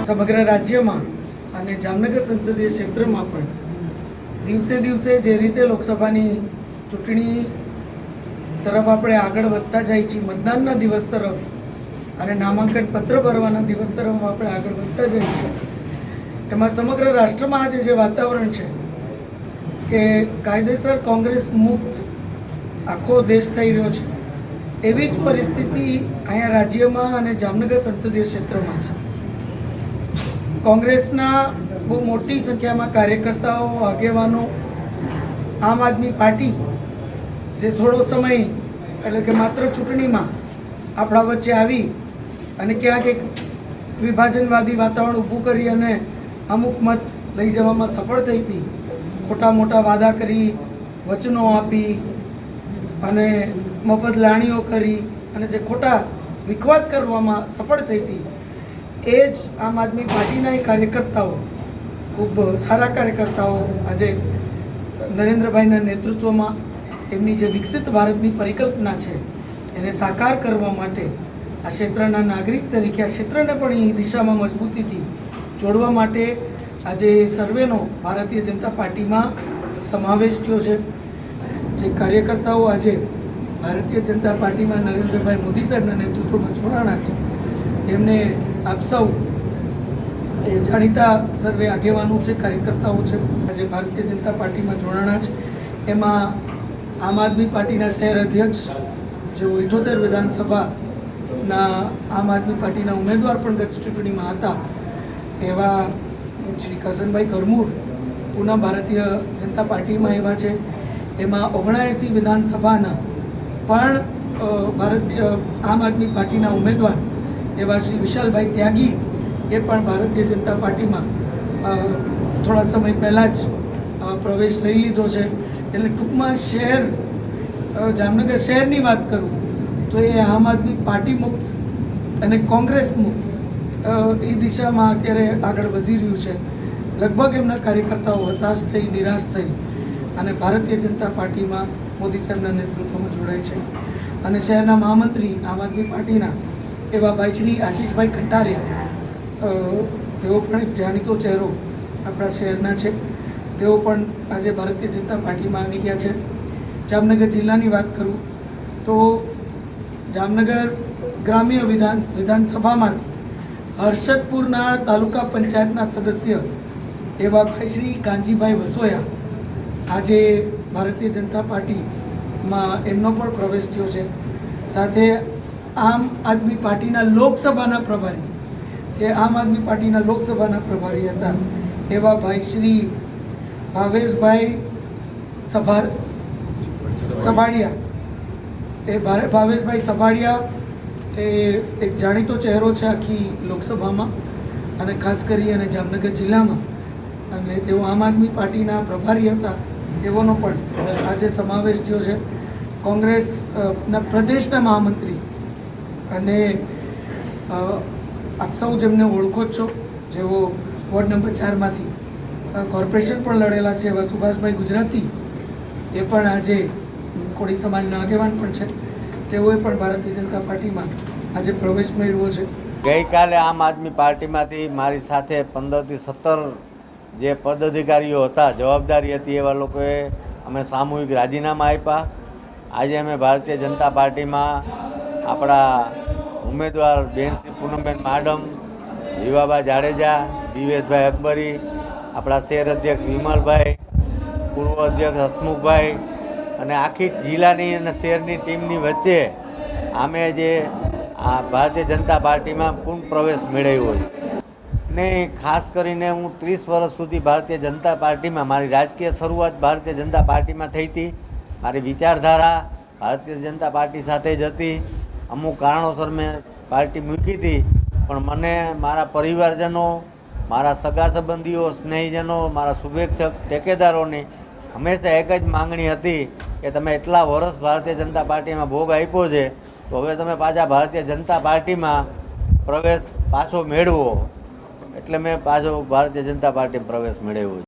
સમગ્ર રાજ્યમાં અને જામનગર સંસદીય ક્ષેત્રમાં પણ દિવસે દિવસે જે રીતે લોકસભાની ચૂંટણી તરફ આપણે આગળ વધતા જાય છીએ, મતદાનના દિવસ તરફ અને નામાંકન પત્ર ભરવાના દિવસ તરફ આપણે આગળ વધતા જઈએ છીએ, એમાં સમગ્ર રાષ્ટ્રમાં આજે જે વાતાવરણ છે કે કાયદેસર કોંગ્રેસ મુક્ત આખો દેશ થઈ રહ્યો છે, એવી જ પરિસ્થિતિ અહીંયા રાજ્યમાં અને જામનગર સંસદીય ક્ષેત્રમાં છે. કોંગ્રેસના બહુ મોટી સંખ્યામાં કાર્યકર્તાઓ, આગેવાનો, આમ આદમી પાર્ટી જે થોડો સમય એટલે કે માત્ર ચૂંટણીમાં આપણા વચ્ચે આવી અને ક્યાંક એક વિભાજનવાદી વાતાવરણ ઊભું કરી અને અમુક મત લઈ જવામાં સફળ થઈ હતી. મોટા મોટા વાદા કરી, વચનો આપી અને મફત લાણીઓ કરી અને જે ખોટા વિખવાદ કરવામાં સફળ થઈ હતી, એ જ આમ આદમી પાર્ટીના કાર્યકર્તાઓ, ખૂબ સારા કાર્યકર્તાઓ આજે નરેન્દ્રભાઈના નેતૃત્વમાં એમની જે વિકસિત ભારતની પરિકલ્પના છે એને સાકાર કરવા માટે આ ક્ષેત્રના નાગરિક તરીકે આ ક્ષેત્રને પણ એ દિશામાં મજબૂતીથી જોડવા માટે આજે સર્વેનો ભારતીય જનતા પાર્ટીમાં સમાવેશ થયો છે. જે કાર્યકર્તાઓ આજે ભારતીય જનતા પાર્ટીમાં નરેન્દ્રભાઈ મોદી સાહેબના નેતૃત્વમાં જોડાણા છે, એમને આપ સૌ એ જાણીતા સર્વે આગેવાનો છે, કાર્યકર્તાઓ છે, આજે ભારતીય જનતા પાર્ટીમાં જોડાણા છે. એમાં આમ આદમી પાર્ટીના શહેર અધ્યક્ષ, જેઓ 78 વિધાનસભાના આમ આદમી પાર્ટીના ઉમેદવાર પણ ગત ચૂંટણીમાં હતા, એવા શ્રી કરશનભાઈ ગરમૂર પૂના ભારતીય જનતા પાર્ટીમાં એવા છે. એમાં 79 વિધાનસભાના પણ ભારતીય આમ આદમી પાર્ટીના ઉમેદવાર એવા શ્રી વિશાલભાઈ ત્યાગી, એ પણ ભારતીય જનતા પાર્ટીમાં થોડા સમય પહેલાં જ પ્રવેશ લઈ લીધો છે. એટલે ટૂંકમાં શહેર, જામનગર શહેરની વાત કરું તો એ આમ આદમી પાર્ટી મુક્ત અને કોંગ્રેસ મુક્ત એ દિશામાં અત્યારે આગળ વધી રહ્યું છે. લગભગ એમના કાર્યકર્તાઓ હતાશ થઈ, નિરાશ થઈ અને ભારતીય જનતા પાર્ટીમાં મોદી સાહેબના નેતૃત્વમાં જોડાય છે. અને શહેરના મહામંત્રી આમ આદમી પાર્ટીના એવા ભાઈ શ્રી આશીષભાઈ કંટારિયા, તેઓ પણ એક જાણીતો ચહેરો આપણા શહેરના છે, તેઓ પણ આજે ભારતીય જનતા પાર્ટીમાં આવી ગયા છે. જામનગર જિલ્લાની વાત કરું તો જામનગર ગ્રામ્ય વિધાનસભામાંથી હર્ષદપુરના તાલુકા પંચાયતના સદસ્ય એવા ભાઈ શ્રી કાનજીભાઈ વસોયા આજે ભારતીય જનતા પાર્ટીમાં એમનો પણ પ્રવેશ થયો છે. સાથે આમ આદમી પાર્ટીના લોકસભાના પ્રભારી, જે આમ આદમી પાર્ટીના લોકસભાના પ્રભારી હતા, એવા ભાઈ શ્રી ભાવેશભાઈ સભાડિયા, એ ભાવેશભાઈ સભાડિયા એ એક જાણીતો ચહેરો છે આખી લોકસભામાં અને ખાસ કરી અને જામનગર જિલ્લામાં, અને તેઓ આમ આદમી પાર્ટીના પ્રભારી હતા, તેઓનો પણ આજે સમાવેશ થયો છે. કોંગ્રેસના પ્રદેશના મહામંત્રી અને આપ સૌ જેમને ઓળખો જ છો, જેઓ વોર્ડ નંબર 4માંથી કોર્પોરેશન પણ લડેલા છે, એવા સુભાષભાઈ ગુજરાતી, એ પણ આજે કોળી સમાજના આગેવાન પણ છે, તેઓએ પણ ભારતીય જનતા પાર્ટીમાં આજે પ્રવેશ મેળવ્યો છે. ગઈકાલે આમ આદમી પાર્ટીમાંથી મારી સાથે 15 થી 17 જે પદ અધિકારીઓ હતા, જવાબદારી હતી, એવા લોકોએ અમે સામૂહિક રાજીનામા આપ્યા. આજે અમે ભારતીય જનતા પાર્ટીમાં આપણા ઉમેદવાર બેન શ્રી પૂનમબેન માડમ, વિવાબા જાડેજા, દિવેશભાઈ અકબરી, આપણા શહેર અધ્યક્ષ વિમલભાઈ, પૂર્વ અધ્યક્ષ હસમુખભાઈ અને આખી જિલ્લાની અને શહેરની ટીમની વચ્ચે અમે જે આ ભારતીય જનતા પાર્ટીમાં પૂર્ણ પ્રવેશ મેળવ્યો છે. ને ખાસ કરીને હું 30 વર્ષ સુધી ભારતીય જનતા પાર્ટીમાં, મારી રાજકીય શરૂઆત ભારતીય જનતા પાર્ટીમાં થઈ હતી. મારી વિચારધારા ભારતીય જનતા પાર્ટી સાથે જ હતી. અમુક કારણોસર મેં પાર્ટી મૂકી હતી, પણ મને મારા પરિવારજનો, મારા સગા સંબંધીઓ, સ્નેહીજનો, મારા શુભેચ્છક ટેકેદારોની હંમેશા એક જ માંગણી હતી કે તમે એટલા વર્ષ ભારતીય જનતા પાર્ટીમાં ભોગ આપ્યો છે, તો હવે તમે પાછા ભારતીય જનતા પાર્ટીમાં પ્રવેશ પાછો મેળવો. એટલે મેં પાછો ભારતીય જનતા પાર્ટીમાં પ્રવેશ મેળવ્યો છે.